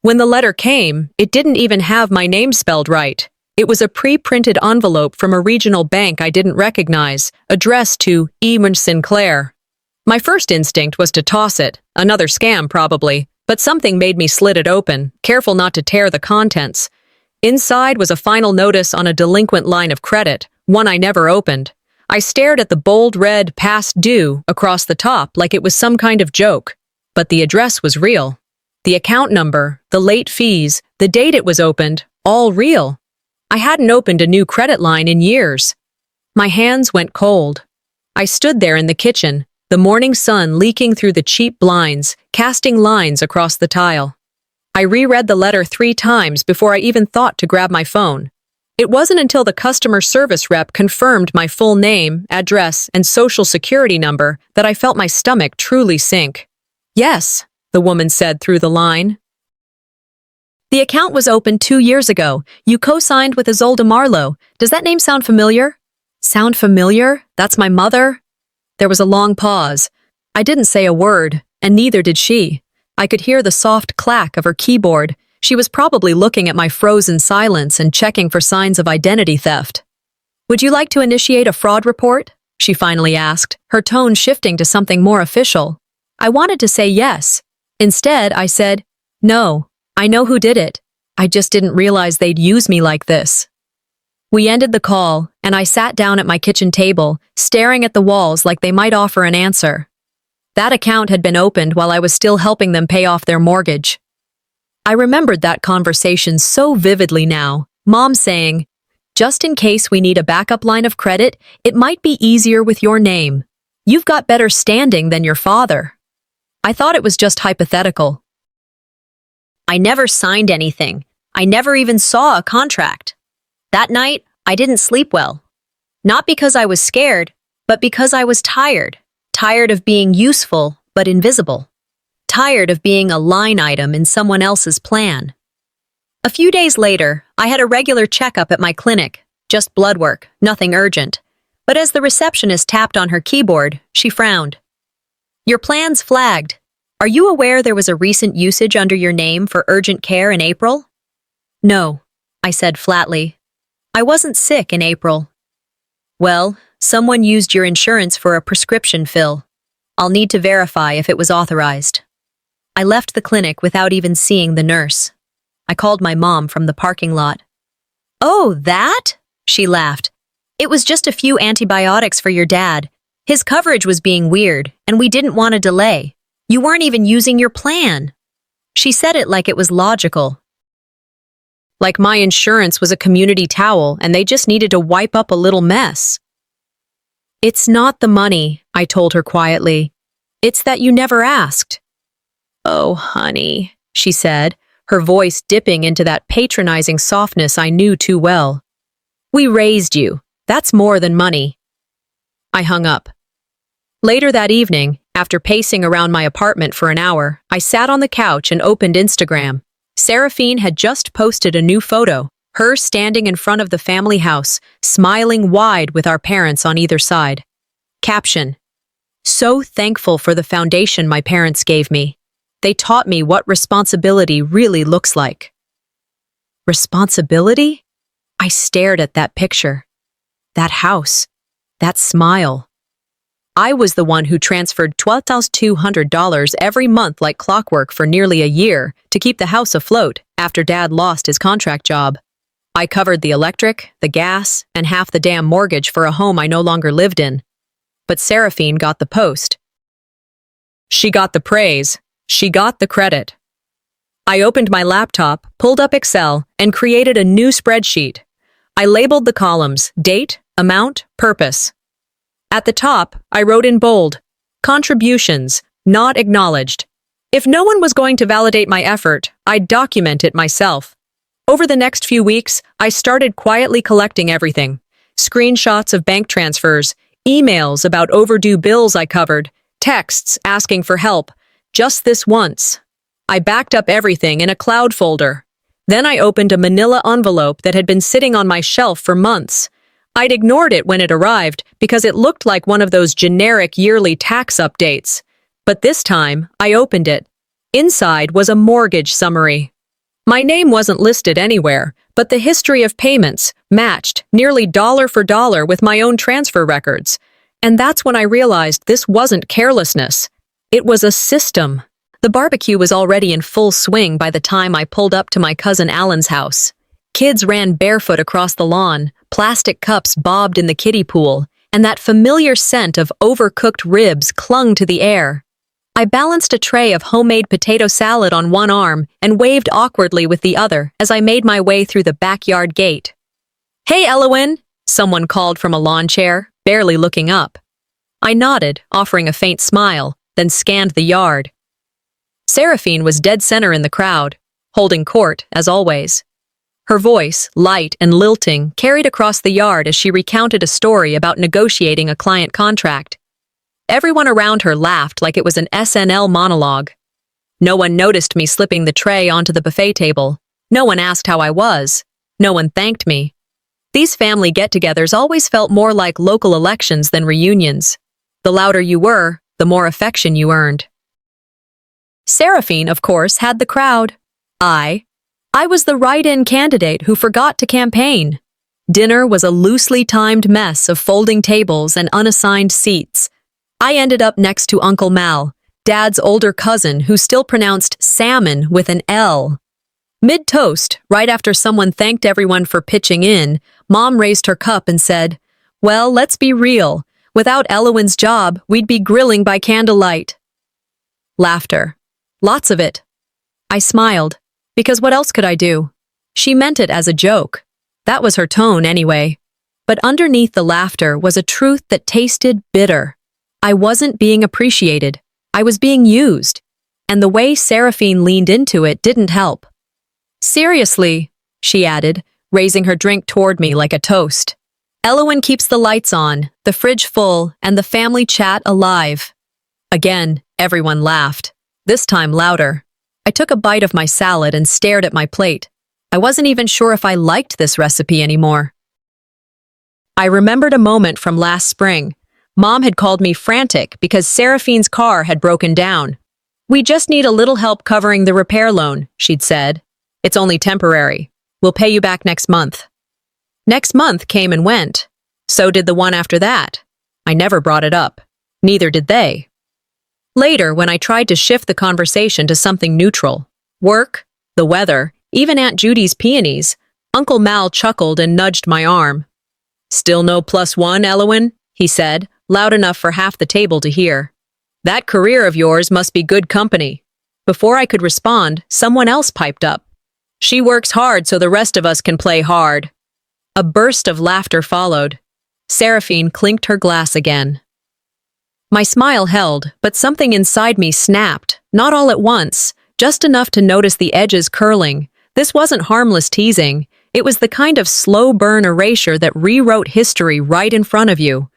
When the letter came, it didn't even have my name spelled right. It was a pre-printed envelope from a regional bank I didn't recognize, addressed to Eamon Sinclair. My first instinct was to toss it, another scam probably, but something made me slit it open, careful not to tear the contents. Inside was a final notice on a delinquent line of credit, one I never opened. I stared at the bold red "past due" across the top like it was some kind of joke. But the address was real. The account number, the late fees, the date it was opened, all real. I hadn't opened a new credit line in years. My hands went cold. I stood there in the kitchen, the morning sun leaking through the cheap blinds, casting lines across the tile. I reread the letter 3 times before I even thought to grab my phone. It wasn't until the customer service rep confirmed my full name, address, and social security number that I felt my stomach truly sink. "Yes," the woman said through the line. "The account was opened 2 years ago. You co-signed with Isolde Marlowe. Does that name sound familiar?" "Sound familiar? That's my mother?" There was a long pause. I didn't say a word, and neither did she. I could hear the soft clack of her keyboard. She was probably looking at my frozen silence and checking for signs of identity theft. "Would you like to initiate a fraud report?" she finally asked, her tone shifting to something more official. I wanted to say yes. Instead, I said, "No. I know who did it. I just didn't realize they'd use me like this." We ended the call, and I sat down at my kitchen table, staring at the walls like they might offer an answer. That account had been opened while I was still helping them pay off their mortgage. I remembered that conversation so vividly now, Mom saying, "Just in case we need a backup line of credit, it might be easier with your name. You've got better standing than your father." I thought it was just hypothetical. I never signed anything. I never even saw a contract. That night, I didn't sleep well. Not because I was scared, but because I was tired. Tired of being useful, but invisible. Tired of being a line item in someone else's plan. A few days later, I had a regular checkup at my clinic, just blood work, nothing urgent. But as the receptionist tapped on her keyboard, she frowned. "Your plan's flagged. Are you aware there was a recent usage under your name for urgent care in April?" "No," I said flatly. "I wasn't sick in April." "Well, someone used your insurance for a prescription fill. I'll need to verify if it was authorized." I left the clinic without even seeing the nurse. I called my mom from the parking lot. "Oh, that?" she laughed. "It was just a few antibiotics for your dad. His coverage was being weird, and we didn't want to delay. You weren't even using your plan." She said it like it was logical. Like my insurance was a community towel and they just needed to wipe up a little mess. "It's not the money," I told her quietly. "It's that you never asked." "Oh, honey," she said, her voice dipping into that patronizing softness I knew too well. "We raised you. That's more than money." I hung up. Later that evening, after pacing around my apartment for an hour, I sat on the couch and opened Instagram. Seraphine had just posted a new photo, her standing in front of the family house, smiling wide with our parents on either side. Caption: "So thankful for the foundation my parents gave me. They taught me what responsibility really looks like." Responsibility? I stared at that picture. That house. That smile. I was the one who transferred $12,200 every month like clockwork for nearly a year to keep the house afloat after Dad lost his contract job. I covered the electric, the gas, and half the damn mortgage for a home I no longer lived in. But Seraphine got the post. She got the praise. She got the credit. I opened my laptop, pulled up Excel, and created a new spreadsheet. I labeled the columns: date, amount, purpose. At the top, I wrote in bold, "Contributions, not acknowledged." If no one was going to validate my effort, I'd document it myself. Over the next few weeks, I started quietly collecting everything. Screenshots of bank transfers, emails about overdue bills I covered, texts asking for help. Just this once. I backed up everything in a cloud folder. Then I opened a manila envelope that had been sitting on my shelf for months. I'd ignored it when it arrived because it looked like one of those generic yearly tax updates. But this time, I opened it. Inside was a mortgage summary. My name wasn't listed anywhere, but the history of payments matched nearly dollar for dollar with my own transfer records. And that's when I realized this wasn't carelessness. It was a system. The barbecue was already in full swing by the time I pulled up to my cousin Alan's house. Kids ran barefoot across the lawn, plastic cups bobbed in the kiddie pool, and that familiar scent of overcooked ribs clung to the air. I balanced a tray of homemade potato salad on one arm and waved awkwardly with the other as I made my way through the backyard gate. "Hey, Elowen," someone called from a lawn chair, barely looking up. I nodded, offering a faint smile, then scanned the yard. Seraphine was dead center in the crowd, holding court, as always. Her voice, light and lilting, carried across the yard as she recounted a story about negotiating a client contract. Everyone around her laughed like it was an SNL monologue. No one noticed me slipping the tray onto the buffet table. No one asked how I was. No one thanked me. These family get-togethers always felt more like local elections than reunions. The louder you were, the more affection you earned. Seraphine, of course, had the crowd. I was the write-in candidate who forgot to campaign. Dinner was a loosely timed mess of folding tables and unassigned seats. I ended up next to Uncle Mal, Dad's older cousin who still pronounced salmon with an L. Mid-toast, right after someone thanked everyone for pitching in, Mom raised her cup and said, "Well, let's be real. Without Elowen's job, we'd be grilling by candlelight." Laughter. Lots of it. I smiled, because what else could I do? She meant it as a joke. That was her tone anyway. But underneath the laughter was a truth that tasted bitter. I wasn't being appreciated. I was being used. And the way Seraphine leaned into it didn't help. "Seriously," she added, raising her drink toward me like a toast. "Elowen keeps the lights on, the fridge full, and the family chat alive." Again, everyone laughed. This time louder. I took a bite of my salad and stared at my plate. I wasn't even sure if I liked this recipe anymore. I remembered a moment from last spring. Mom had called me frantic because Seraphine's car had broken down. "We just need a little help covering the repair loan," she'd said. "It's only temporary. We'll pay you back next month." Next month came and went. So did the one after that. I never brought it up. Neither did they. Later, when I tried to shift the conversation to something neutral, work, the weather, even Aunt Judy's peonies, Uncle Mal chuckled and nudged my arm. "Still no +1, Elowen?" he said, loud enough for half the table to hear. "That career of yours must be good company." Before I could respond, someone else piped up. "She works hard so the rest of us can play hard." A burst of laughter followed. Seraphine clinked her glass again. My smile held, but something inside me snapped, not all at once, just enough to notice the edges curling. This wasn't harmless teasing. It was the kind of slow-burn erasure that rewrote history right in front of you.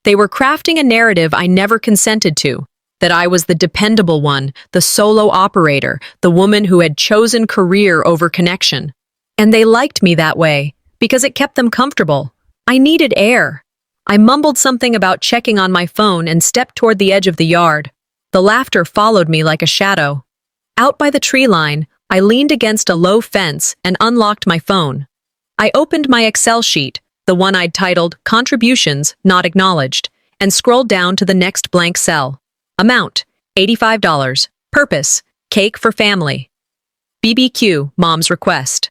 They were crafting a narrative I never consented to, that I was the dependable one, the solo operator, the woman who had chosen career over connection. And they liked me that way, because it kept them comfortable. I needed air. I mumbled something about checking on my phone and stepped toward the edge of the yard. The laughter followed me like a shadow. Out by the tree line, I leaned against a low fence and unlocked my phone. I opened my Excel sheet, the one I'd titled Contributions Not Acknowledged, and scrolled down to the next blank cell. Amount, $85. Purpose, cake for family. BBQ, Mom's request.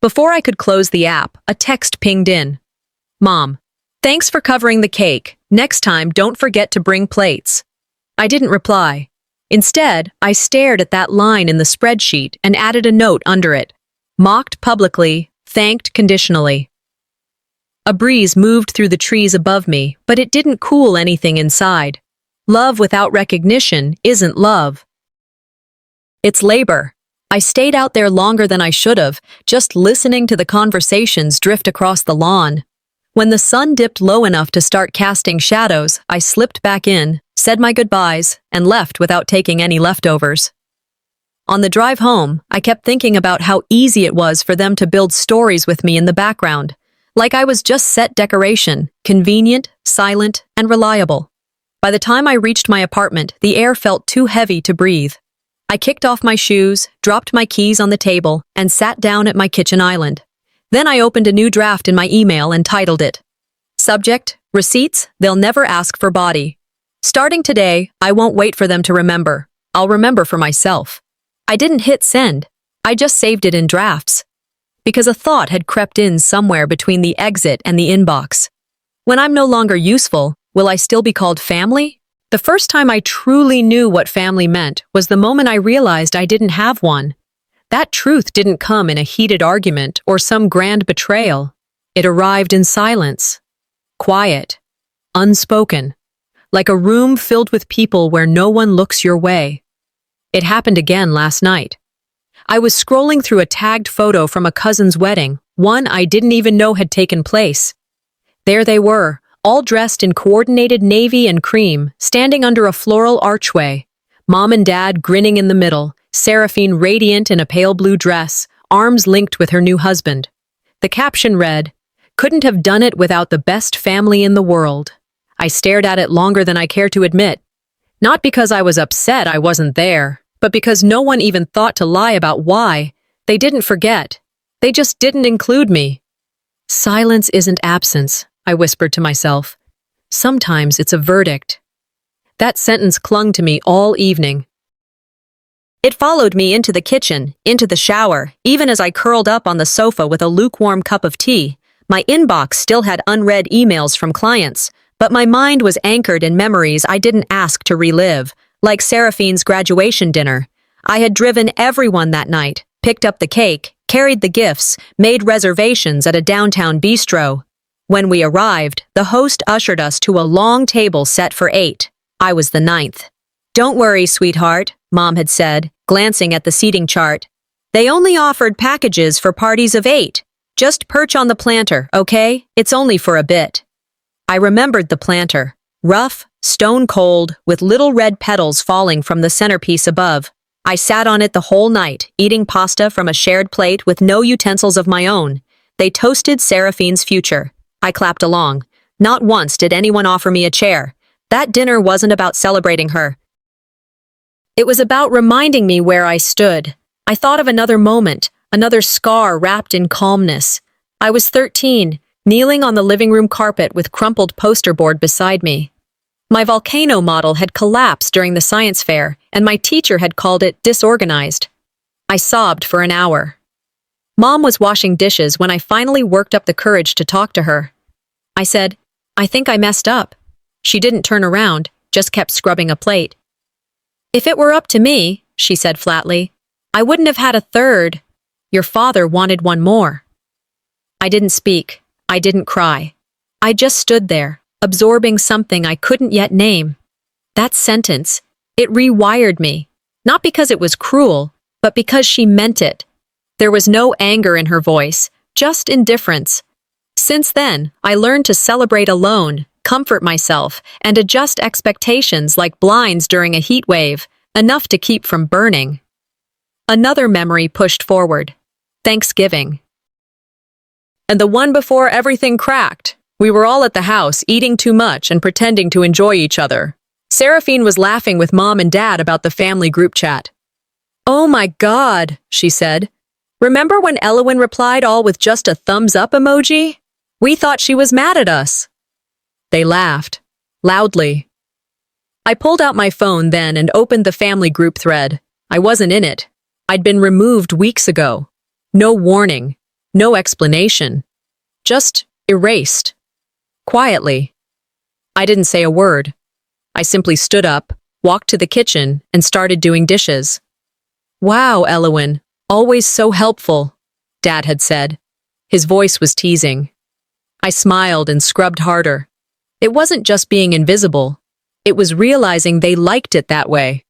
Before I could close the app, a text pinged in. "Mom, thanks for covering the cake. Next time, don't forget to bring plates." I didn't reply. Instead, I stared at that line in the spreadsheet and added a note under it. Mocked publicly, thanked conditionally. A breeze moved through the trees above me, but it didn't cool anything inside. Love without recognition isn't love. It's labor. I stayed out there longer than I should have, just listening to the conversations drift across the lawn. When the sun dipped low enough to start casting shadows, I slipped back in, said my goodbyes, and left without taking any leftovers. On the drive home, I kept thinking about how easy it was for them to build stories with me in the background. Like I was just set decoration, convenient, silent, and reliable. By the time I reached my apartment, the air felt too heavy to breathe. I kicked off my shoes, dropped my keys on the table, and sat down at my kitchen island. Then I opened a new draft in my email and titled it, Subject, Receipts, They'll Never Ask for Body. Starting today, I won't wait for them to remember. I'll remember for myself. I didn't hit send. I just saved it in drafts. Because a thought had crept in somewhere between the exit and the inbox. When I'm no longer useful, will I still be called family? The first time I truly knew what family meant was the moment I realized I didn't have one. That truth didn't come in a heated argument or some grand betrayal. It arrived in silence. Quiet. Unspoken. Like a room filled with people where no one looks your way. It happened again last night. I was scrolling through a tagged photo from a cousin's wedding, one I didn't even know had taken place. There they were, all dressed in coordinated navy and cream, standing under a floral archway. Mom and Dad grinning in the middle, Seraphine radiant in a pale blue dress, arms linked with her new husband. The caption read, "Couldn't have done it without the best family in the world." I stared at it longer than I care to admit. Not because I was upset I wasn't there, but because no one even thought to lie about why. They didn't forget. They just didn't include me. Silence isn't absence, I whispered to myself. Sometimes it's a verdict. That sentence clung to me all evening. It followed me into the kitchen, into the shower, even as I curled up on the sofa with a lukewarm cup of tea. My inbox still had unread emails from clients, but my mind was anchored in memories I didn't ask to relive, like Seraphine's graduation dinner. I had driven everyone that night, picked up the cake, carried the gifts, made reservations at a downtown bistro. When we arrived, the host ushered us to a long table set for 8. I was the 9th. "Don't worry, sweetheart," Mom had said, glancing at the seating chart. "They only offered packages for parties of 8. Just perch on the planter, okay? It's only for a bit." I remembered the planter, rough, stone cold, with little red petals falling from the centerpiece above. I sat on it the whole night, eating pasta from a shared plate with no utensils of my own. They toasted Seraphine's future. I clapped along. Not once did anyone offer me a chair. That dinner wasn't about celebrating her. It was about reminding me where I stood. I thought of another moment, another scar wrapped in calmness. I was 13, kneeling on the living room carpet with crumpled poster board beside me. My volcano model had collapsed during the science fair, and my teacher had called it disorganized. I sobbed for an hour. Mom was washing dishes when I finally worked up the courage to talk to her. I said, "I think I messed up." She didn't turn around, just kept scrubbing a plate. "If it were up to me," she said flatly, "I wouldn't have had a third. Your father wanted one more." I didn't speak. I didn't cry. I just stood there, absorbing something I couldn't yet name. That sentence, it rewired me. Not because it was cruel, but because she meant it. There was no anger in her voice, just indifference. Since then, I learned to celebrate alone, comfort myself, and adjust expectations like blinds during a heat wave, enough to keep from burning. Another memory pushed forward. Thanksgiving. And the one before everything cracked. We were all at the house, eating too much and pretending to enjoy each other. Seraphine was laughing with Mom and Dad about the family group chat. "Oh my God," she said. "Remember when Elowen replied all with just a thumbs up emoji? We thought she was mad at us." They laughed. Loudly. I pulled out my phone then and opened the family group thread. I wasn't in it. I'd been removed weeks ago. No warning. No explanation. Just erased. Quietly. I didn't say a word. I simply stood up, walked to the kitchen, and started doing dishes. "Wow, Elowen, always so helpful," Dad had said. His voice was teasing. I smiled and scrubbed harder. It wasn't just being invisible. It was realizing they liked it that way.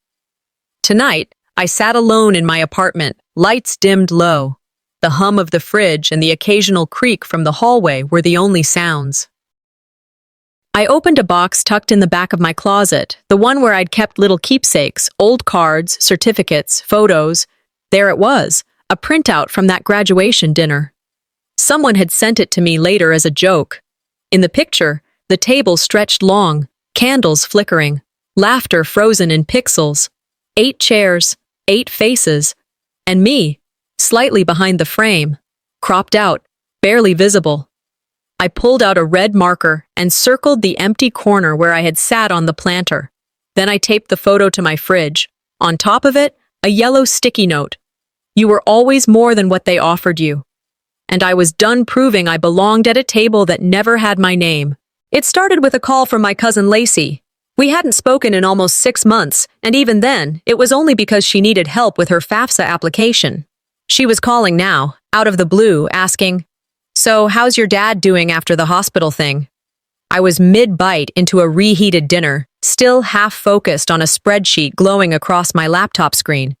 Tonight, I sat alone in my apartment, lights dimmed low. The hum of the fridge and the occasional creak from the hallway were the only sounds. I opened a box tucked in the back of my closet, the one where I'd kept little keepsakes, old cards, certificates, photos. There it was, a printout from that graduation dinner. Someone had sent it to me later as a joke. In the picture, the table stretched long, candles flickering, laughter frozen in pixels. 8 chairs, 8 faces. And me, slightly behind the frame, cropped out, barely visible. I pulled out a red marker and circled the empty corner where I had sat on the planter. Then I taped the photo to my fridge. On top of it, a yellow sticky note. You were always more than what they offered you. And I was done proving I belonged at a table that never had my name. It started with a call from my cousin Lacey. We hadn't spoken in almost 6 months, and even then, it was only because she needed help with her FAFSA application. She was calling now, out of the blue, asking, "So, how's your dad doing after the hospital thing?" I was mid-bite into a reheated dinner, still half-focused on a spreadsheet glowing across my laptop screen.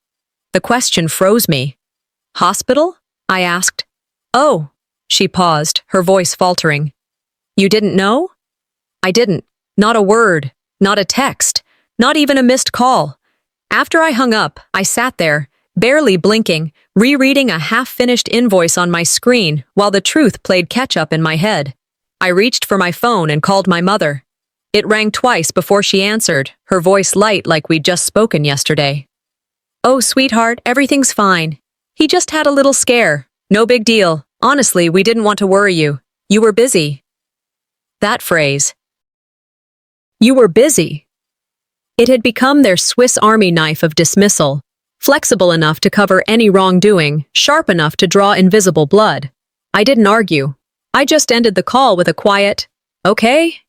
The question froze me. "Hospital?" I asked. "Oh," she paused, her voice faltering. "You didn't know?" I didn't. Not a word, not a text, not even a missed call. After I hung up, I sat there, barely blinking, rereading a half-finished invoice on my screen while the truth played catch-up in my head. I reached for my phone and called my mother. It rang twice before she answered, her voice light like we'd just spoken yesterday. "Oh, sweetheart, everything's fine. He just had a little scare. No big deal. Honestly, we didn't want to worry you. You were busy." That phrase, "You were busy." It had become their Swiss Army knife of dismissal, flexible enough to cover any wrongdoing, sharp enough to draw invisible blood. I didn't argue. I just ended the call with a quiet, "Okay,"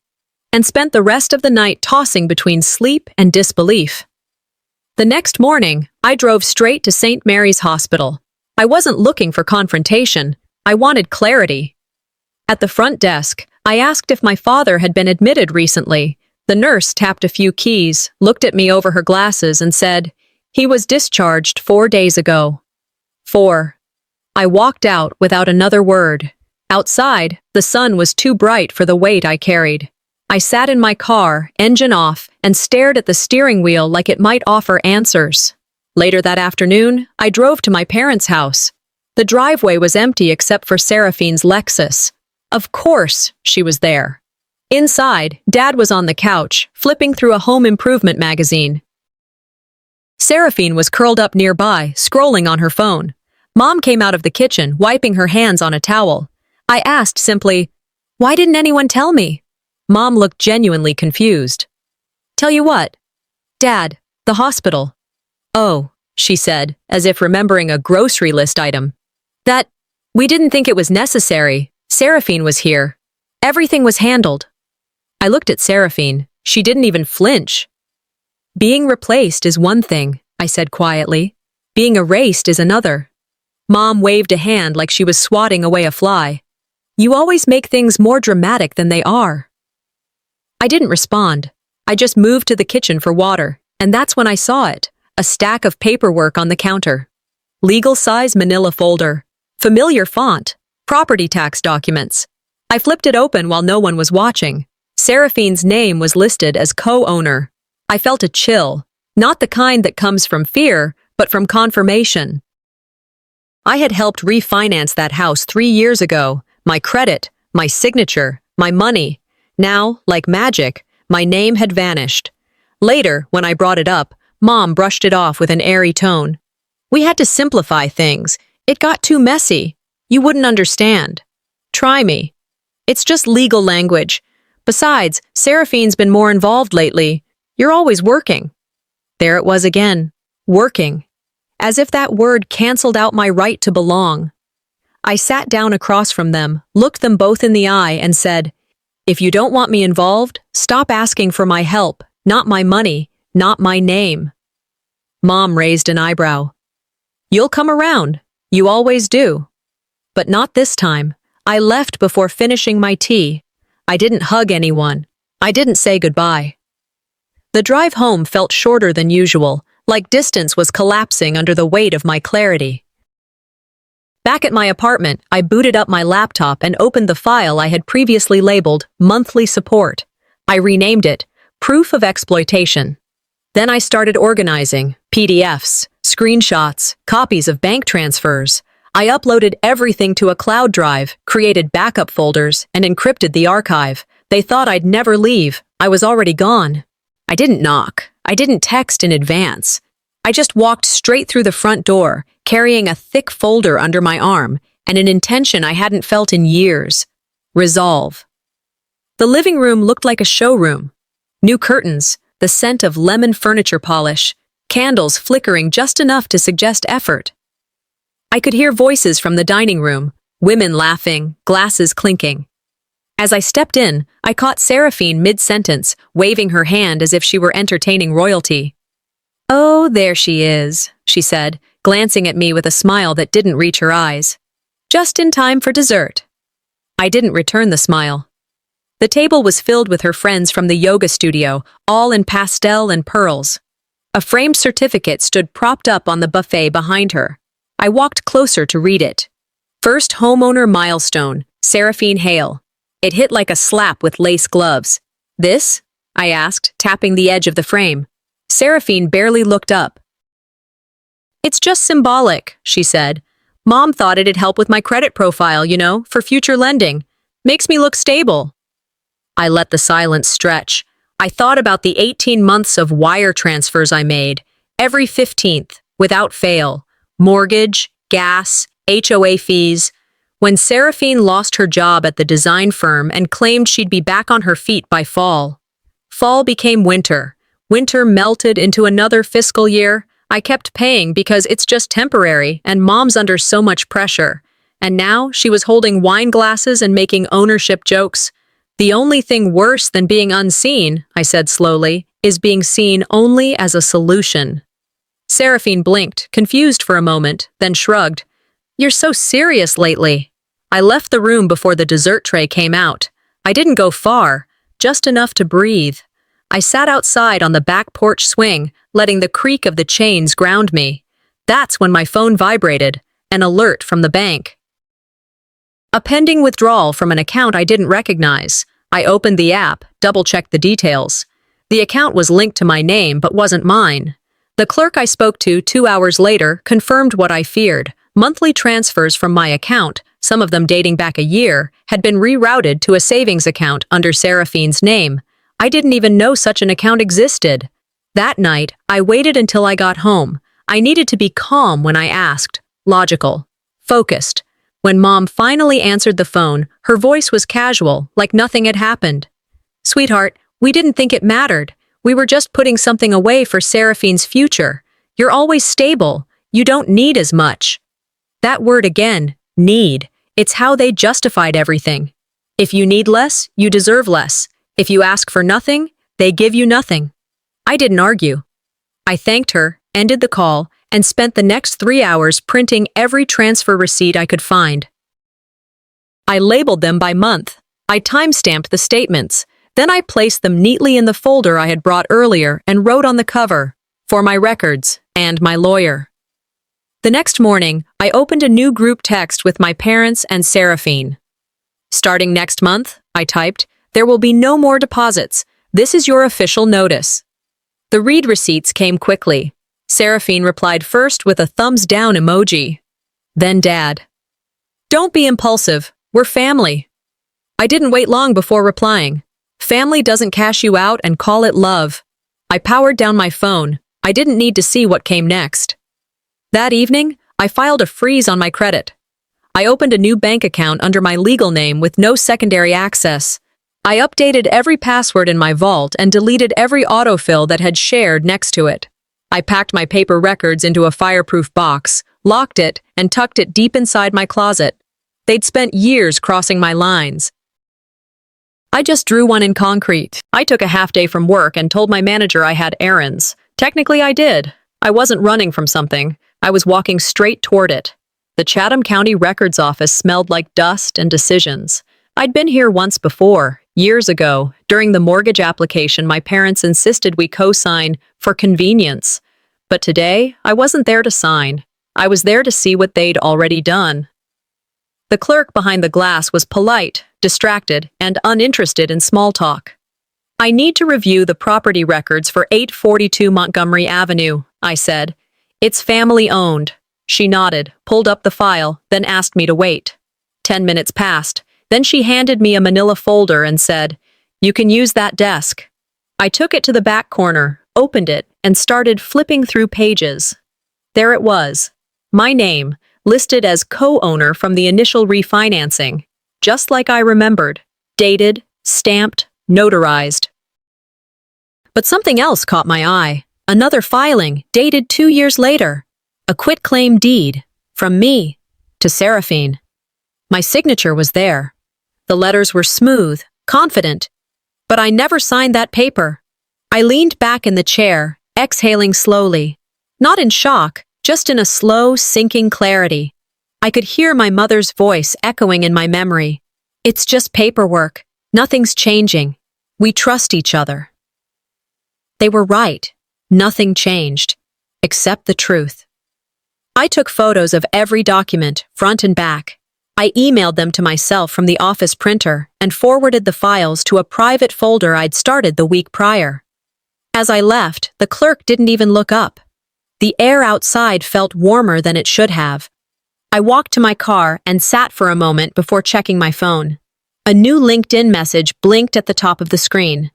and spent the rest of the night tossing between sleep and disbelief. The next morning, I drove straight to St. Mary's Hospital. I wasn't looking for confrontation. I wanted clarity. At the front desk, I asked if my father had been admitted recently. The nurse tapped a few keys, looked at me over her glasses, and said, "He was discharged 4 days ago." 4. I walked out without another word. Outside, the sun was too bright for the weight I carried. I sat in my car, engine off, and stared at the steering wheel like it might offer answers. Later that afternoon, I drove to my parents' house. The driveway was empty except for Seraphine's Lexus. Of course, she was there. Inside, Dad was on the couch, flipping through a home improvement magazine. Seraphine was curled up nearby, scrolling on her phone. Mom came out of the kitchen, wiping her hands on a towel. I asked simply, "Why didn't anyone tell me?" Mom looked genuinely confused. "Tell you what?" "Dad, the hospital." "Oh," she said, as if remembering a grocery list item. We didn't think it was necessary. Seraphine was here. Everything was handled." I looked at Seraphine. She didn't even flinch. "Being replaced is one thing," I said quietly. "Being erased is another." Mom waved a hand like she was swatting away a fly. "You always make things more dramatic than they are." I didn't respond. I just moved to the kitchen for water, and that's when I saw it, a stack of paperwork on the counter. Legal-size manila folder, familiar font, property tax documents. I flipped it open while no one was watching. Seraphine's name was listed as co-owner. I felt a chill, not the kind that comes from fear, but from confirmation. I had helped refinance that house 3 years ago. My credit, my signature, my money. Now, like magic, my name had vanished. Later, when I brought it up, Mom brushed it off with an airy tone. "We had to simplify things. It got too messy. You wouldn't understand. Try me. It's just legal language. Besides, Seraphine's been more involved lately. You're always working." There it was again. Working. As if that word canceled out my right to belong. I sat down across from them, looked them both in the eye, and said, "If you don't want me involved, stop asking for my help, not my money, not my name." Mom raised an eyebrow. "You'll come around. You always do." But not this time. I left before finishing my tea. I didn't hug anyone. I didn't say goodbye. The drive home felt shorter than usual, like distance was collapsing under the weight of my clarity. Back at my apartment, I booted up my laptop and opened the file I had previously labeled Monthly Support. I renamed it Proof of Exploitation. Then I started organizing PDFs, screenshots, copies of bank transfers. I uploaded everything to a cloud drive, created backup folders, and encrypted the archive. They thought I'd never leave. I was already gone. I didn't knock. I didn't text in advance. I just walked straight through the front door, carrying a thick folder under my arm and an intention I hadn't felt in years. Resolve. The living room looked like a showroom. New curtains, the scent of lemon furniture polish, candles flickering just enough to suggest effort. I could hear voices from the dining room, women laughing, glasses clinking. As I stepped in, I caught Seraphine mid-sentence, waving her hand as if she were entertaining royalty. "Oh, there she is," she said, glancing at me with a smile that didn't reach her eyes. "Just in time for dessert." I didn't return the smile. The table was filled with her friends from the yoga studio, all in pastel and pearls. A framed certificate stood propped up on the buffet behind her. I walked closer to read it. First homeowner milestone, Seraphine Hale. It hit like a slap with lace gloves. "This?" I asked, tapping the edge of the frame. Seraphine barely looked up. "It's just symbolic," she said. "Mom thought it'd help with my credit profile, for future lending. Makes me look stable." I let the silence stretch. I thought about the 18 months of wire transfers I made, every 15th, without fail. Mortgage, gas, HOA fees. When Seraphine lost her job at the design firm and claimed she'd be back on her feet by fall. Fall became winter. Winter melted into another fiscal year. I kept paying because it's just temporary and Mom's under so much pressure. And now she was holding wine glasses and making ownership jokes. "The only thing worse than being unseen," I said slowly, "is being seen only as a solution." Seraphine blinked, confused for a moment, then shrugged. "You're so serious lately." I left the room before the dessert tray came out. I didn't go far, just enough to breathe. I sat outside on the back porch swing, letting the creak of the chains ground me. That's when my phone vibrated, an alert from the bank. A pending withdrawal from an account I didn't recognize. I opened the app, double-checked the details. The account was linked to my name but wasn't mine. The clerk I spoke to 2 hours later confirmed what I feared. Monthly transfers from my account, some of them dating back a year, had been rerouted to a savings account under Seraphine's name. I didn't even know such an account existed. That night, I waited until I got home. I needed to be calm when I asked, logical, focused. When Mom finally answered the phone, her voice was casual, like nothing had happened. "Sweetheart, we didn't think it mattered. We were just putting something away for Seraphine's future. You're always stable. You don't need as much." That word again, need. It's how they justified everything. If you need less, you deserve less. If you ask for nothing, they give you nothing. I didn't argue. I thanked her, ended the call, and spent the next 3 hours printing every transfer receipt I could find. I labeled them by month. I time-stamped the statements. Then I placed them neatly in the folder I had brought earlier and wrote on the cover, "For my records and my lawyer." The next morning, I opened a new group text with my parents and Seraphine. "Starting next month," I typed, "there will be no more deposits. This is your official notice." The read receipts came quickly. Seraphine replied first with a thumbs down emoji. Then Dad. "Don't be impulsive. We're family." I didn't wait long before replying. Family doesn't cash you out and call it love. I powered down my phone. I didn't need to see what came next. That evening, I filed a freeze on my credit. I opened a new bank account under my legal name with no secondary access. I updated every password in my vault and deleted every autofill that had shared next to it. I packed my paper records into a fireproof box, locked it, and tucked it deep inside my closet. They'd spent years crossing my lines. I just drew one in concrete. I took a half day from work and told my manager I had errands. Technically, I did. I wasn't running from something. I was walking straight toward it. The Chatham County Records Office smelled like dust and decisions. I'd been here once before, years ago. During the mortgage application, my parents insisted we co-sign for convenience. But today, I wasn't there to sign. I was there to see what they'd already done. The clerk behind the glass was polite, distracted, and uninterested in small talk. "I need to review the property records for 842 Montgomery Avenue," I said. "It's family-owned." She nodded, pulled up the file, then asked me to wait. 10 minutes passed. Then she handed me a manila folder and said, "You can use that desk." I took it to the back corner, opened it, and started flipping through pages. There it was. My name, listed as co-owner from the initial refinancing. Just like I remembered. Dated, stamped, notarized. But something else caught my eye. Another filing, dated 2 years later. A quitclaim deed. From me. To Seraphine. My signature was there. The letters were smooth, confident. But I never signed that paper. I leaned back in the chair, exhaling slowly. Not in shock, just in a slow, sinking clarity. I could hear my mother's voice echoing in my memory. It's just paperwork. Nothing's changing. We trust each other. They were right. Nothing changed. Except the truth. I took photos of every document, front and back. I emailed them to myself from the office printer and forwarded the files to a private folder I'd started the week prior. As I left, the clerk didn't even look up. The air outside felt warmer than it should have. I walked to my car and sat for a moment before checking my phone. A new LinkedIn message blinked at the top of the screen.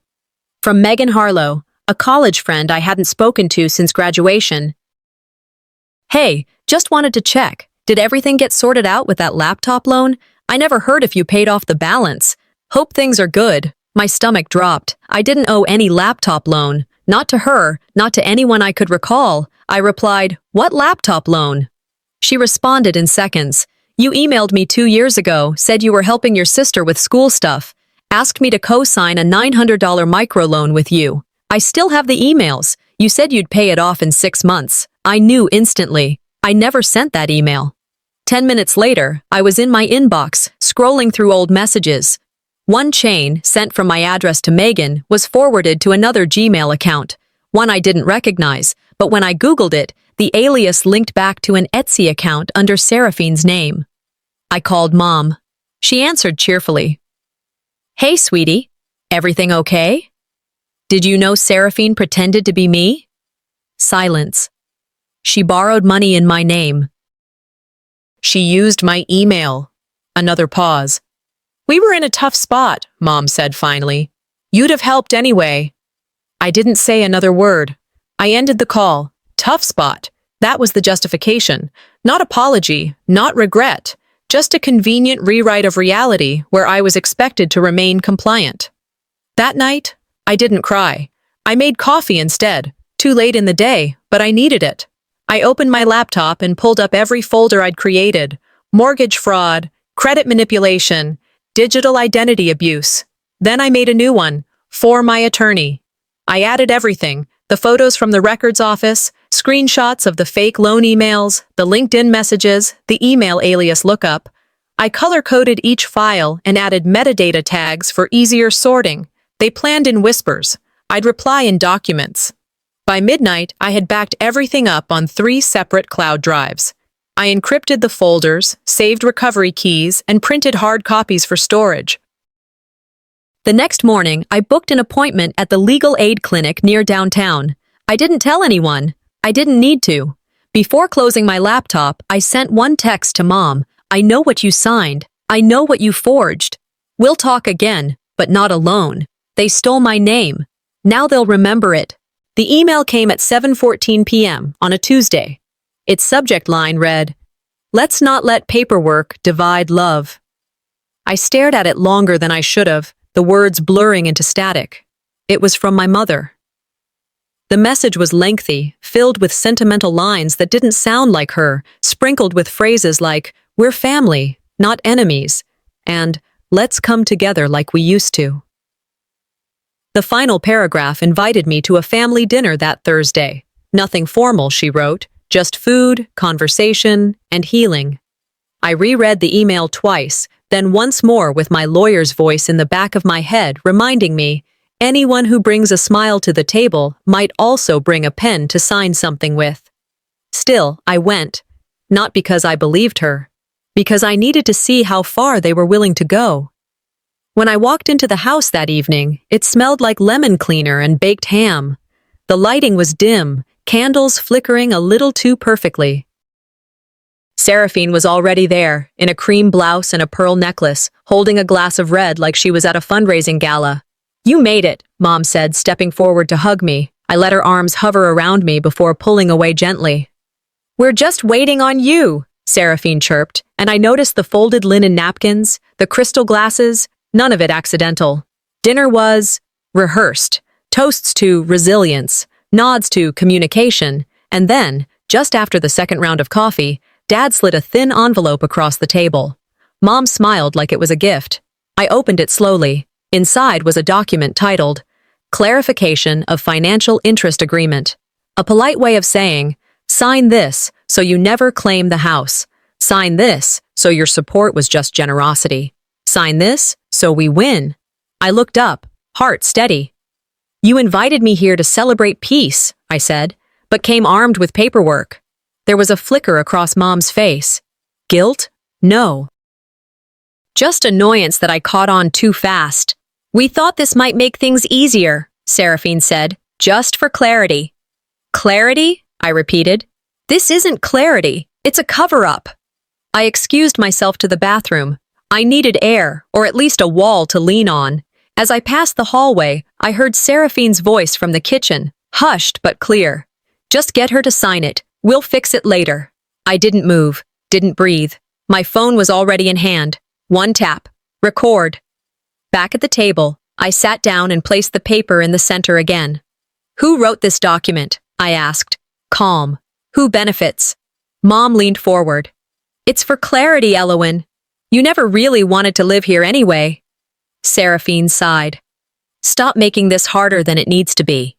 From Megan Harlow, a college friend I hadn't spoken to since graduation. Hey, just wanted to check. Did everything get sorted out with that laptop loan? I never heard if you paid off the balance. Hope things are good. My stomach dropped. I didn't owe any laptop loan. Not to her, not to anyone I could recall. I replied, "What laptop loan?" She responded in seconds. "You emailed me 2 years ago, said you were helping your sister with school stuff. Asked me to co-sign a $900 microloan with you. I still have the emails. You said you'd pay it off in 6 months. I knew instantly. I never sent that email." 10 minutes later, I was in my inbox, scrolling through old messages. One chain, sent from my address to Megan, was forwarded to another Gmail account, one I didn't recognize, but when I Googled it, the alias linked back to an Etsy account under Seraphine's name. I called Mom. She answered cheerfully. "Hey, sweetie. Everything okay? Did you know Seraphine pretended to be me?" Silence. "She borrowed money in my name. She used my email." Another pause. "We were in a tough spot," Mom said finally. "You'd have helped anyway." I didn't say another word. I ended the call. Tough spot. That was the justification. Not apology, not regret. Just a convenient rewrite of reality where I was expected to remain compliant. That night, I didn't cry. I made coffee instead. Too late in the day, but I needed it. I opened my laptop and pulled up every folder I'd created. Mortgage fraud, credit manipulation, digital identity abuse. Then I made a new one, for my attorney. I added everything, the photos from the records office, screenshots of the fake loan emails, the LinkedIn messages, the email alias lookup. I color-coded each file and added metadata tags for easier sorting. They planned in whispers. I'd reply in documents. By midnight, I had backed everything up on 3 separate cloud drives. I encrypted the folders, saved recovery keys, and printed hard copies for storage. The next morning, I booked an appointment at the legal aid clinic near downtown. I didn't tell anyone. I didn't need to. Before closing my laptop, I sent one text to Mom. "I know what you signed. I know what you forged. We'll talk again, but not alone. They stole my name. Now they'll remember it." The email came at 7:14 p.m. on a Tuesday. Its subject line read, "Let's not let paperwork divide love." I stared at it longer than I should have, the words blurring into static. It was from my mother. The message was lengthy, filled with sentimental lines that didn't sound like her, sprinkled with phrases like, "We're family, not enemies," and "Let's come together like we used to." The final paragraph invited me to a family dinner that Thursday. Nothing formal, she wrote, just food, conversation, and healing. I reread the email twice, then once more with my lawyer's voice in the back of my head reminding me, anyone who brings a smile to the table might also bring a pen to sign something with. Still, I went, not because I believed her, because I needed to see how far they were willing to go. When I walked into the house that evening, it smelled like lemon cleaner and baked ham. The lighting was dim, candles flickering a little too perfectly. Seraphine was already there, in a cream blouse and a pearl necklace, holding a glass of red like she was at a fundraising gala. "You made it," Mom said, stepping forward to hug me. I let her arms hover around me before pulling away gently. "We're just waiting on you," Seraphine chirped, and I noticed the folded linen napkins, the crystal glasses, none of it accidental. Dinner was rehearsed, toasts to resilience, nods to communication, and then, just after the second round of coffee, Dad slid a thin envelope across the table. Mom smiled like it was a gift. I opened it slowly. Inside was a document titled, Clarification of Financial Interest Agreement. A polite way of saying, sign this so you never claim the house. Sign this so your support was just generosity. Sign this so we win. I looked up, heart steady. "You invited me here to celebrate peace," I said, but came armed with paperwork. There was a flicker across Mom's face. Guilt? No. Just annoyance that I caught on too fast. "We thought this might make things easier," Seraphine said, "just for clarity." "Clarity?" I repeated. "This isn't clarity. It's a cover-up." I excused myself to the bathroom. I needed air, or at least a wall to lean on. As I passed the hallway, I heard Seraphine's voice from the kitchen, hushed but clear. "Just get her to sign it. We'll fix it later." I didn't move, didn't breathe. My phone was already in hand. One tap. Record. Back at the table, I sat down and placed the paper in the center again. "Who wrote this document?" I asked. Calm. "Who benefits?" Mom leaned forward. "It's for clarity, Elowen. You never really wanted to live here anyway." Seraphine sighed. "Stop making this harder than it needs to be."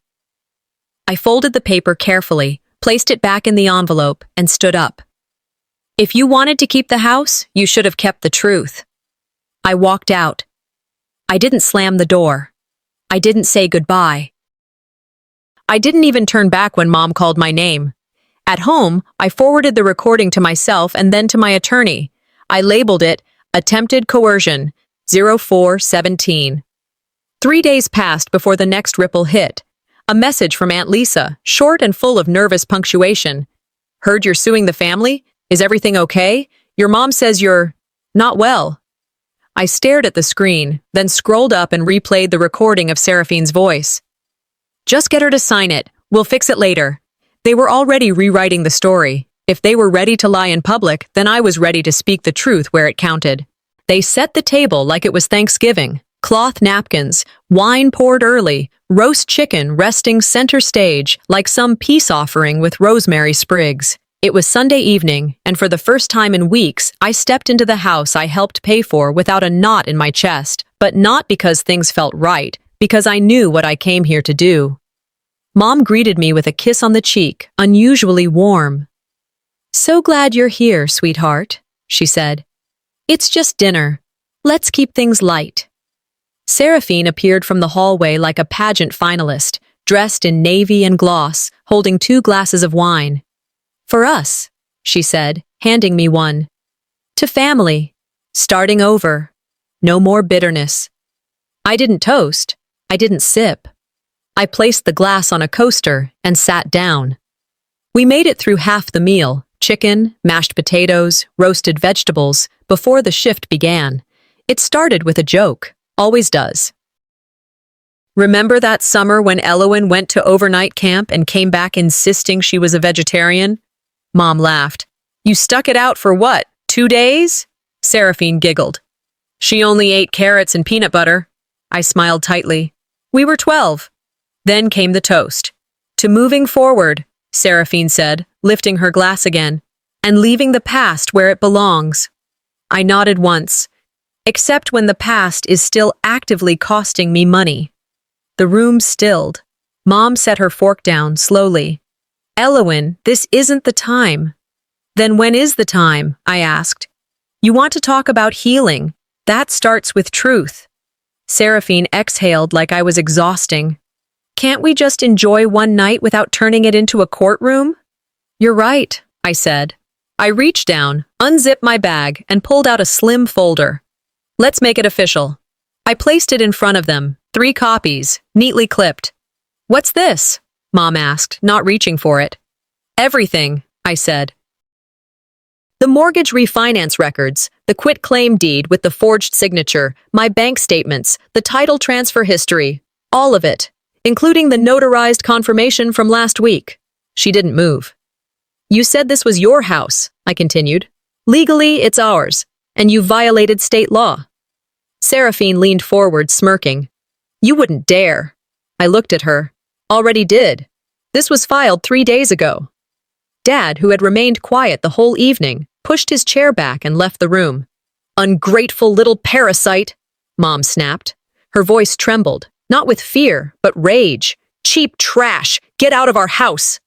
I folded the paper carefully, placed it back in the envelope, and stood up. "If you wanted to keep the house, you should have kept the truth." I walked out. I didn't slam the door. I didn't say goodbye. I didn't even turn back when Mom called my name. At home, I forwarded the recording to myself and then to my attorney. I labeled it Attempted Coercion, 0417. 3 days passed before the next ripple hit. A message from Aunt Lisa, short and full of nervous punctuation. "Heard you're suing the family? Is everything okay? Your mom says you're not well." I stared at the screen, then scrolled up and replayed the recording of Seraphine's voice. "Just get her to sign it. We'll fix it later." They were already rewriting the story. If they were ready to lie in public, then I was ready to speak the truth where it counted. They set the table like it was Thanksgiving. Cloth napkins, wine poured early, roast chicken resting center stage like some peace offering with rosemary sprigs. It was Sunday evening, and for the first time in weeks, I stepped into the house I helped pay for without a knot in my chest, but not because things felt right, because I knew what I came here to do. Mom greeted me with a kiss on the cheek, unusually warm. "So glad you're here, sweetheart," she said. "It's just dinner. Let's keep things light." Seraphine appeared from the hallway like a pageant finalist, dressed in navy and gloss, holding 2 glasses of wine. "For us," she said, handing me one. "To family. Starting over. No more bitterness." I didn't toast. I didn't sip. I placed the glass on a coaster and sat down. We made it through half the meal, chicken, mashed potatoes, roasted vegetables, before the shift began. It started with a joke. Always does. "Remember that summer when Elowen went to overnight camp and came back insisting she was a vegetarian?" Mom laughed. "You stuck it out for what, 2 days?" Seraphine giggled. "She only ate carrots and peanut butter." I smiled tightly. "We were 12. Then came the toast. "To moving forward," Seraphine said, lifting her glass again, "and leaving the past where it belongs." I nodded once. Except when the past is still actively costing me money. The room stilled. Mom set her fork down slowly. "Elowen, this isn't the time." "Then when is the time?" I asked. "You want to talk about healing. That starts with truth." Seraphine exhaled like I was exhausting. "Can't we just enjoy one night without turning it into a courtroom?" "You're right," I said. I reached down, unzipped my bag, and pulled out a slim folder. "Let's make it official." I placed it in front of them, 3 copies, neatly clipped. "What's this?" Mom asked, not reaching for it. "Everything," I said. The mortgage refinance records, the quitclaim deed with the forged signature, my bank statements, the title transfer history, all of it. including the notarized confirmation from last week. She didn't move. You said this was your house, I continued. Legally, it's ours, and you violated state law. Seraphine leaned forward, smirking. You wouldn't dare. I looked at her. Already did. This was filed 3 days ago. Dad, who had remained quiet the whole evening, pushed his chair back and left the room. Ungrateful little parasite, Mom snapped. Her voice trembled, not with fear, but rage. Cheap trash, get out of our house.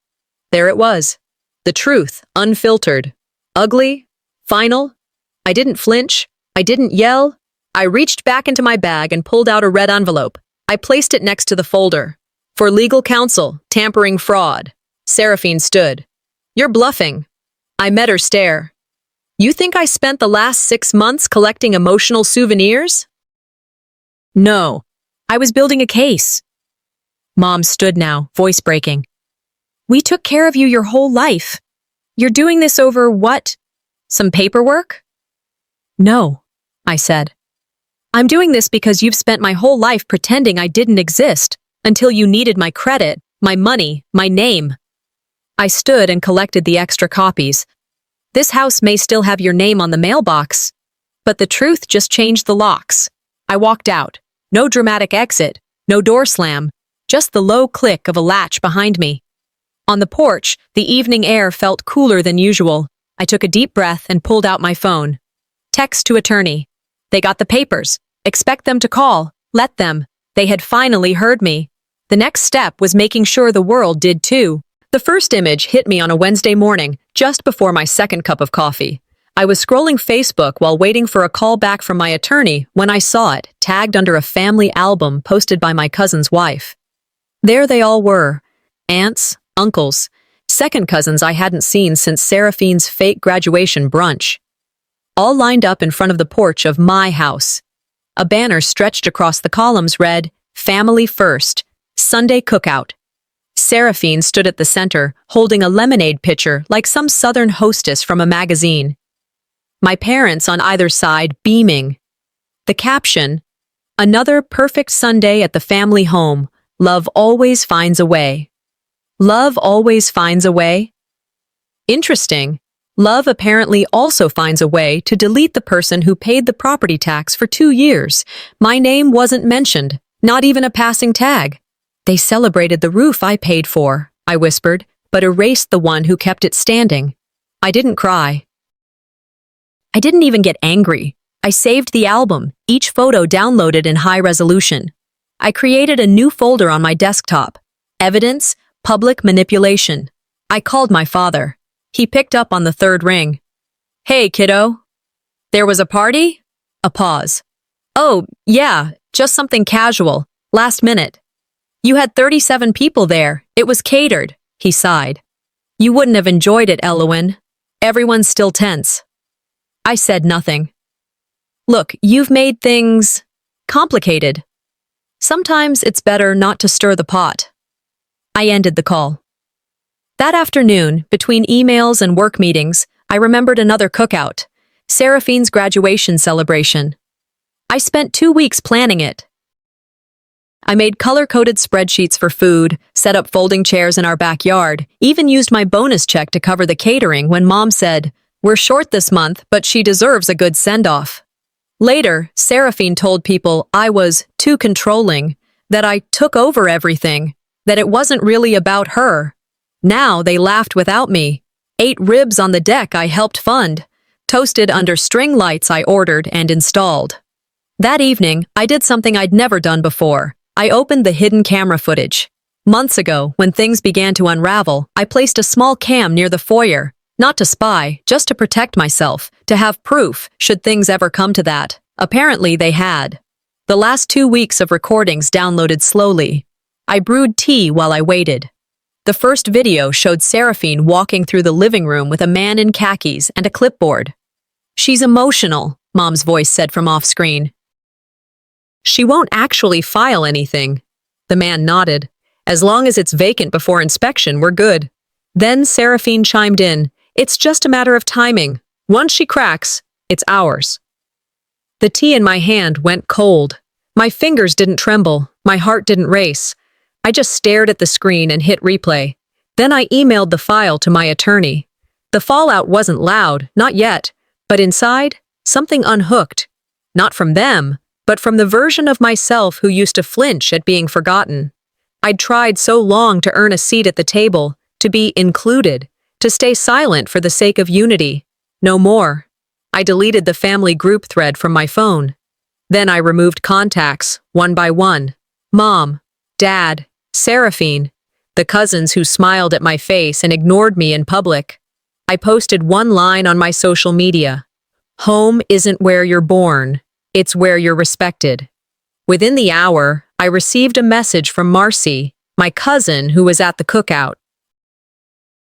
There it was. The truth, unfiltered. Ugly, final. I didn't flinch. I didn't yell. I reached back into my bag and pulled out a red envelope. I placed it next to the folder. For legal counsel, tampering fraud. Seraphine stood. You're bluffing. I met her stare. You think I spent the last 6 months collecting emotional souvenirs? No. I was building a case. Mom stood now, voice breaking. We took care of you your whole life. You're doing this over what? Some paperwork? No, I said. I'm doing this because you've spent my whole life pretending I didn't exist until you needed my credit, my money, my name. I stood and collected the extra copies. This house may still have your name on the mailbox, but the truth just changed the locks. I walked out. No dramatic exit, no door slam, just the low click of a latch behind me. On the porch, the evening air felt cooler than usual. I took a deep breath and pulled out my phone. Text to attorney. They got the papers. Expect them to call. Let them. They had finally heard me. The next step was making sure the world did too. The first image hit me on a Wednesday morning, just before my second cup of coffee. I was scrolling Facebook while waiting for a call back from my attorney when I saw it, tagged under a family album posted by my cousin's wife. There they all were. Aunts, uncles, second cousins I hadn't seen since Seraphine's fake graduation brunch. All lined up in front of the porch of my house. A banner stretched across the columns read, Family First, Sunday Cookout. Seraphine stood at the center, holding a lemonade pitcher like some southern hostess from a magazine. My parents on either side beaming. The caption, Another perfect Sunday at the family home. Love always finds a way. Love always finds a way? Interesting. Love apparently also finds a way to delete the person who paid the property tax for 2 years. My name wasn't mentioned, not even a passing tag. They celebrated the roof I paid for, I whispered, but erased the one who kept it standing. I didn't cry. I didn't even get angry. I saved the album, each photo downloaded in high resolution. I created a new folder on my desktop. Evidence, public manipulation. I called my father. He picked up on the third ring. Hey, kiddo. There was a party? A pause. Oh, yeah, just something casual. Last minute. You had 37 people there. It was catered, he sighed. You wouldn't have enjoyed it, Elowen. Everyone's still tense. I said nothing. Look, you've made things complicated. Sometimes it's better not to stir the pot. I ended the call. That afternoon, between emails and work meetings, I remembered another cookout, Seraphine's graduation celebration. I spent 2 weeks planning it. I made color-coded spreadsheets for food, set up folding chairs in our backyard, even used my bonus check to cover the catering when Mom said, We're short this month, but she deserves a good send-off. Later, Seraphine told people I was too controlling, that I took over everything, that it wasn't really about her. Now they laughed without me. 8 ribs on the deck I helped fund, toasted under string lights I ordered and installed. That evening, I did something I'd never done before. I opened the hidden camera footage. Months ago, when things began to unravel, I placed a small cam near the foyer, not to spy, just to protect myself, to have proof, should things ever come to that. Apparently they had. The last 2 weeks of recordings downloaded slowly. I brewed tea while I waited. The first video showed Seraphine walking through the living room with a man in khakis and a clipboard. She's emotional, Mom's voice said from off-screen. She won't actually file anything. The man nodded. As long as it's vacant before inspection, we're good. Then Seraphine chimed in. It's just a matter of timing. Once she cracks, it's ours. The tea in my hand went cold. My fingers didn't tremble. My heart didn't race. I just stared at the screen and hit replay. Then I emailed the file to my attorney. The fallout wasn't loud, not yet, but inside, something unhooked. Not from them, but from the version of myself who used to flinch at being forgotten. I'd tried so long to earn a seat at the table, to be included, to stay silent for the sake of unity. No more. I deleted the family group thread from my phone. Then I removed contacts, one by one. Mom, Dad, Seraphine, the cousins who smiled at my face and ignored me in public. I posted one line on my social media. Home isn't where you're born, it's where you're respected. Within the hour, I received a message from Marcy, my cousin who was at the cookout.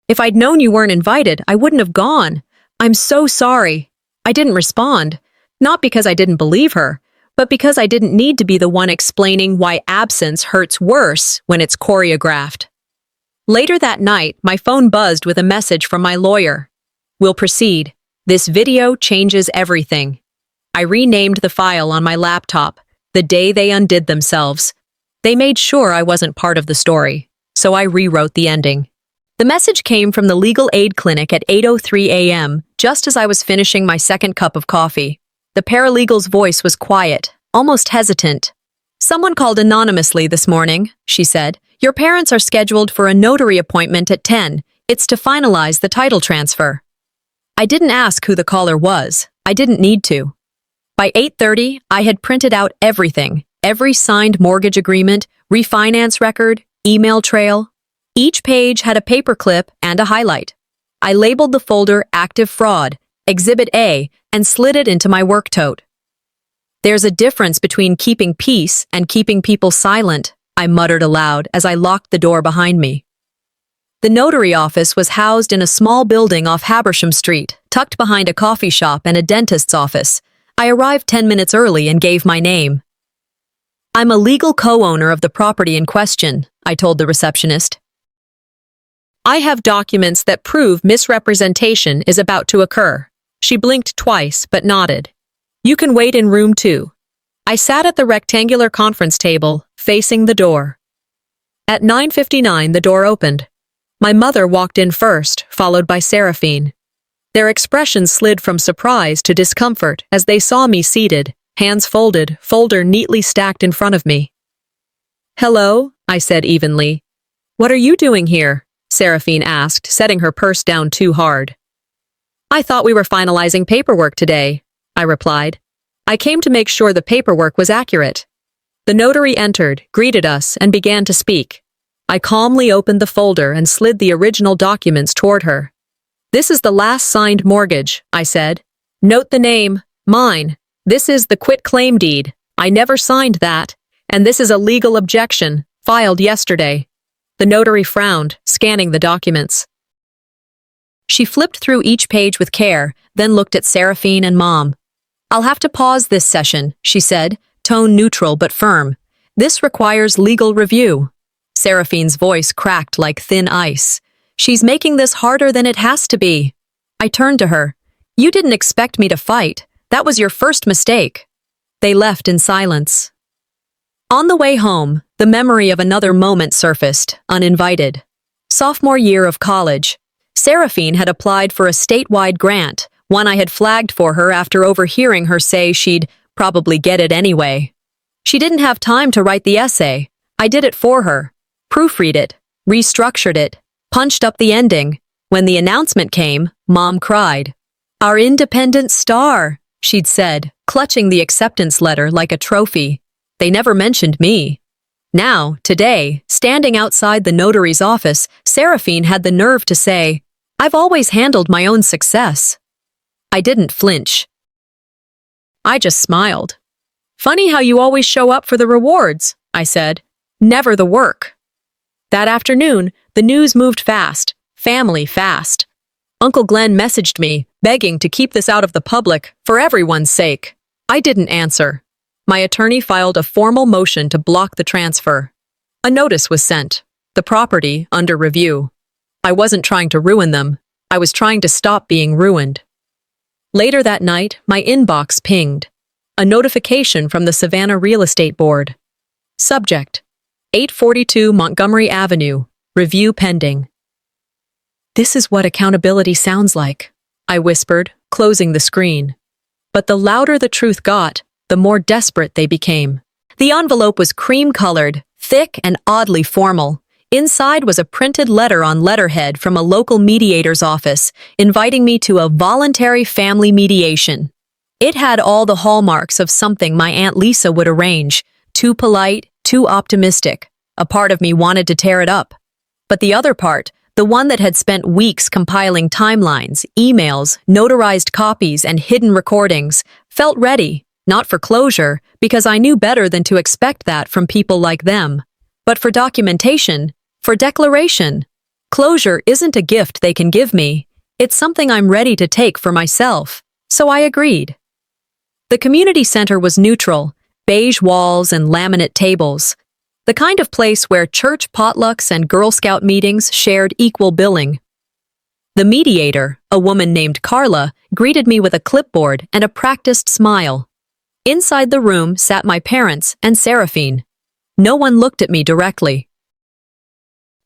If I'd known you weren't invited, I wouldn't have gone. I'm so sorry. I didn't respond, not because I didn't believe her, but because I didn't need to be the one explaining why absence hurts worse when it's choreographed. Later that night, my phone buzzed with a message from my lawyer. We'll proceed. This video changes everything. I renamed the file on my laptop, the day they undid themselves. They made sure I wasn't part of the story, so I rewrote the ending. The message came from the legal aid clinic at 8:03 a.m., just as I was finishing my second cup of coffee. The paralegal's voice was quiet, almost hesitant. Someone called anonymously this morning, she said. Your parents are scheduled for a notary appointment at 10. It's to finalize the title transfer. I didn't ask who the caller was. I didn't need to. By 8:30, I had printed out everything, every signed mortgage agreement, refinance record, email trail. Each page had a paperclip and a highlight. I labeled the folder Active Fraud, Exhibit A, and slid it into my work tote. There's a difference between keeping peace and keeping people silent, I muttered aloud as I locked the door behind me. The notary office was housed in a small building off Habersham Street, tucked behind a coffee shop and a dentist's office. I arrived 10 minutes early and gave my name. I'm a legal co-owner of the property in question, I told the receptionist. I have documents that prove misrepresentation is about to occur. She blinked twice, but nodded. You can wait in room 2. I sat at the rectangular conference table, facing the door. At 9:59, the door opened. My mother walked in first, followed by Seraphine. Their expressions slid from surprise to discomfort as they saw me seated, hands folded, folder neatly stacked in front of me. Hello, I said evenly. What are you doing here? Seraphine asked, setting her purse down too hard. I thought we were finalizing paperwork today, I replied. I came to make sure the paperwork was accurate. The notary entered, greeted us, and began to speak. I calmly opened the folder and slid the original documents toward her. This is the last signed mortgage, I said. Note the name, mine. This is the quitclaim deed. I never signed that. And this is a legal objection, filed yesterday. The notary frowned, scanning the documents. She flipped through each page with care, then looked at Seraphine and Mom. I'll have to pause this session, she said, tone neutral but firm. This requires legal review. Seraphine's voice cracked like thin ice. She's making this harder than it has to be. I turned to her. You didn't expect me to fight. That was your first mistake. They left in silence. On the way home, the memory of another moment surfaced, uninvited. Sophomore year of college. Seraphine had applied for a statewide grant, one I had flagged for her after overhearing her say she'd probably get it anyway. She didn't have time to write the essay. I did it for her. Proofread it, restructured it, punched up the ending. When the announcement came, Mom cried. Our independent star, she'd said, clutching the acceptance letter like a trophy. They never mentioned me. Now, today, standing outside the notary's office, Seraphine had the nerve to say, I've always handled my own success. I didn't flinch. I just smiled. Funny how you always show up for the rewards, I said. Never the work. That afternoon, the news moved fast, family fast. Uncle Glenn messaged me, begging to keep this out of the public, for everyone's sake. I didn't answer. My attorney filed a formal motion to block the transfer. A notice was sent. The property under review. I wasn't trying to ruin them. I was trying to stop being ruined. Later that night, my inbox pinged. A notification from the Savannah Real Estate Board. Subject: 842 Montgomery Avenue. Review pending. This is what accountability sounds like, I whispered, closing the screen. But the louder the truth got, the more desperate they became. The envelope was cream-colored, thick and oddly formal. Inside was a printed letter on letterhead from a local mediator's office, inviting me to a voluntary family mediation. It had all the hallmarks of something my Aunt Lisa would arrange. Too polite, too optimistic. A part of me wanted to tear it up. But the other part, the one that had spent weeks compiling timelines, emails, notarized copies, and hidden recordings, felt ready, not for closure, because I knew better than to expect that from people like them, but for documentation, for declaration. Closure isn't a gift they can give me. It's something I'm ready to take for myself. So I agreed. The community center was neutral, beige walls and laminate tables. The kind of place where church potlucks and Girl Scout meetings shared equal billing. The mediator, a woman named Carla, greeted me with a clipboard and a practiced smile. Inside the room sat my parents and Seraphine. No one looked at me directly.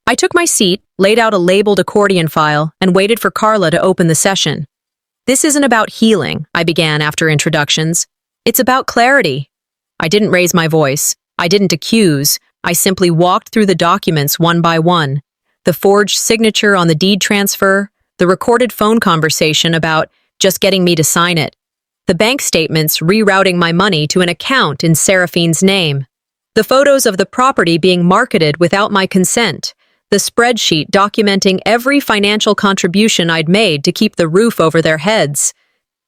I took my seat, laid out a labeled accordion file, and waited for Carla to open the session. This isn't about healing, I began after introductions. It's about clarity. I didn't raise my voice. I didn't accuse. I simply walked through the documents one by one. The forged signature on the deed transfer, the recorded phone conversation about just getting me to sign it, the bank statements rerouting my money to an account in Seraphine's name, the photos of the property being marketed without my consent, the spreadsheet documenting every financial contribution I'd made to keep the roof over their heads.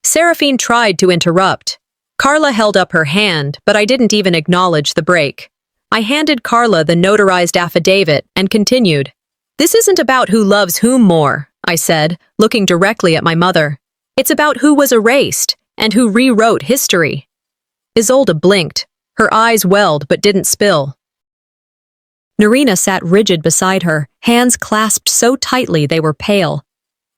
Seraphine tried to interrupt. Carla held up her hand, but I didn't even acknowledge the break. I handed Carla the notarized affidavit and continued. This isn't about who loves whom more, I said, looking directly at my mother. It's about who was erased and who rewrote history. Isolde blinked. Her eyes welled but didn't spill. Narina sat rigid beside her, hands clasped so tightly they were pale.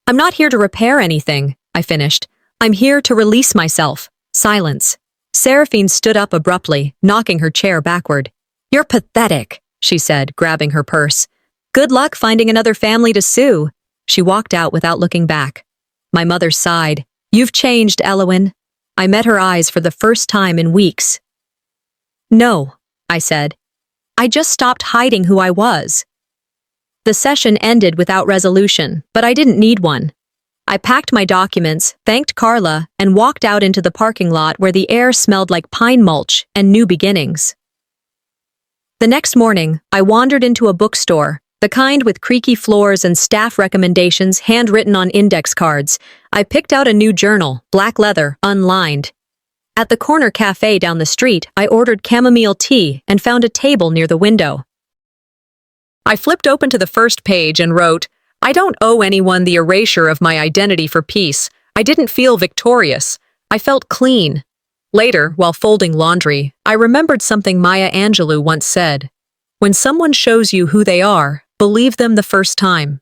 I'm not here to repair anything, I finished. I'm here to release myself. Silence. Seraphine stood up abruptly, knocking her chair backward. You're pathetic, she said, grabbing her purse. Good luck finding another family to sue. She walked out without looking back. My mother sighed. You've changed, Elowen. I met her eyes for the first time in weeks. No, I said. I just stopped hiding who I was. The session ended without resolution, but I didn't need one. I packed my documents, thanked Carla, and walked out into the parking lot where the air smelled like pine mulch and new beginnings. The next morning, I wandered into a bookstore, the kind with creaky floors and staff recommendations handwritten on index cards. I picked out a new journal, black leather, unlined. At the corner cafe down the street, I ordered chamomile tea and found a table near the window. I flipped open to the first page and wrote, I don't owe anyone the erasure of my identity for peace. I didn't feel victorious. I felt clean. Later, while folding laundry, I remembered something Maya Angelou once said. When someone shows you who they are, believe them the first time.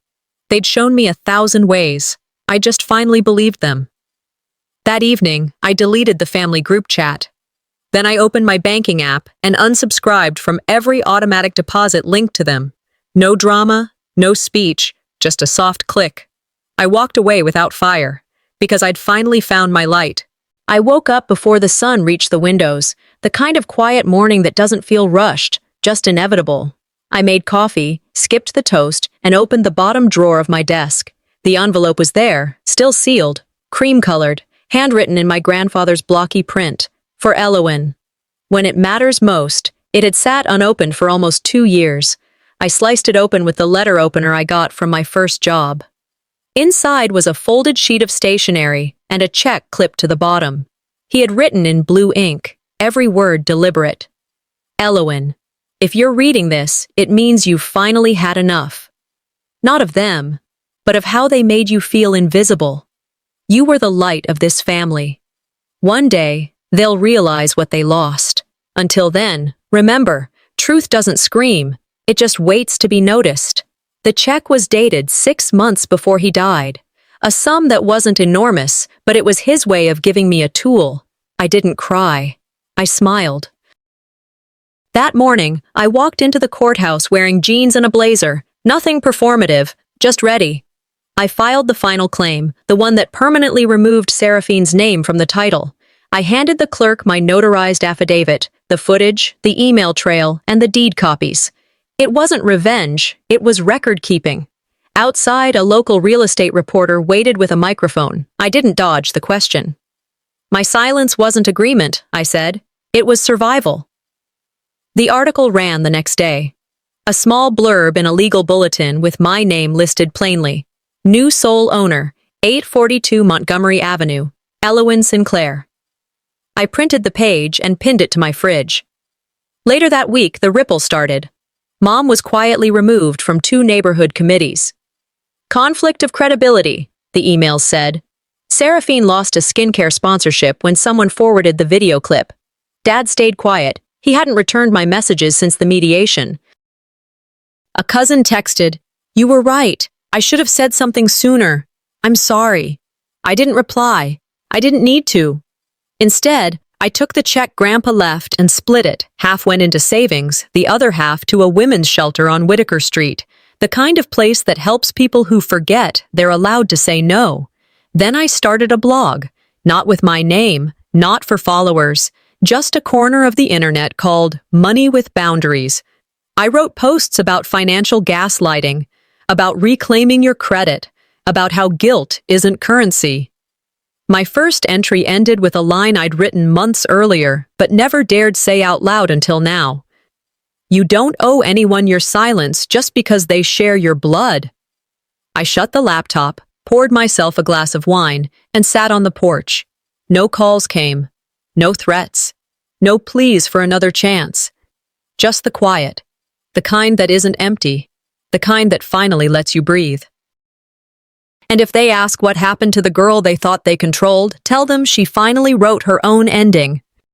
They'd shown me 1,000 ways. I just finally believed them. That evening, I deleted the family group chat. Then I opened my banking app and unsubscribed from every automatic deposit linked to them. No drama, no speech, just a soft click. I walked away without fire, because I'd finally found my light. I woke up before the sun reached the windows, the kind of quiet morning that doesn't feel rushed, just inevitable. I made coffee, skipped the toast, and opened the bottom drawer of my desk. The envelope was there, still sealed, cream-colored, handwritten in my grandfather's blocky print, for Elowen. When it matters most, it had sat unopened for almost 2 years. I sliced it open with the letter opener I got from my first job. Inside was a folded sheet of stationery and a check clipped to the bottom. He had written in blue ink, every word deliberate. Elowen, if you're reading this, it means you've finally had enough. Not of them, but of how they made you feel invisible. You were the light of this family. One day, they'll realize what they lost. Until then, remember, truth doesn't scream. It just waits to be noticed. The check was dated 6 months before he died. A sum that wasn't enormous, but it was his way of giving me a tool. I didn't cry. I smiled. That morning, I walked into the courthouse wearing jeans and a blazer, nothing performative, just ready. I filed the final claim, the one that permanently removed Seraphine's name from the title. I handed the clerk my notarized affidavit, the footage, the email trail, and the deed copies. It wasn't revenge, it was record-keeping. Outside, a local real estate reporter waited with a microphone. I didn't dodge the question. My silence wasn't agreement, I said. It was survival. The article ran the next day. A small blurb in a legal bulletin with my name listed plainly. New sole owner, 842 Montgomery Avenue, Elowen Sinclair. I printed the page and pinned it to my fridge. Later that week, the ripple started. Mom was quietly removed from 2 neighborhood committees. Conflict of credibility, the emails said. Seraphine lost a skincare sponsorship when someone forwarded the video clip. Dad stayed quiet. He hadn't returned my messages since the mediation. A cousin texted, "You were right. I should have said something sooner. I'm sorry." I didn't reply. I didn't need to. Instead, I took the check Grandpa left and split it. Half went into savings, the other half to a women's shelter on Whitaker Street, the kind of place that helps people who forget they're allowed to say no. Then I started a blog, not with my name, not for followers, just a corner of the internet called Money with Boundaries. I wrote posts about financial gaslighting, about reclaiming your credit, about how guilt isn't currency. My first entry ended with a line I'd written months earlier, but never dared say out loud until now. You don't owe anyone your silence just because they share your blood. I shut the laptop, poured myself a glass of wine, and sat on the porch. No calls came. No threats. No pleas for another chance. Just the quiet. The kind that isn't empty. The kind that finally lets you breathe. And if they ask what happened to the girl they thought they controlled, tell them she finally wrote her own ending.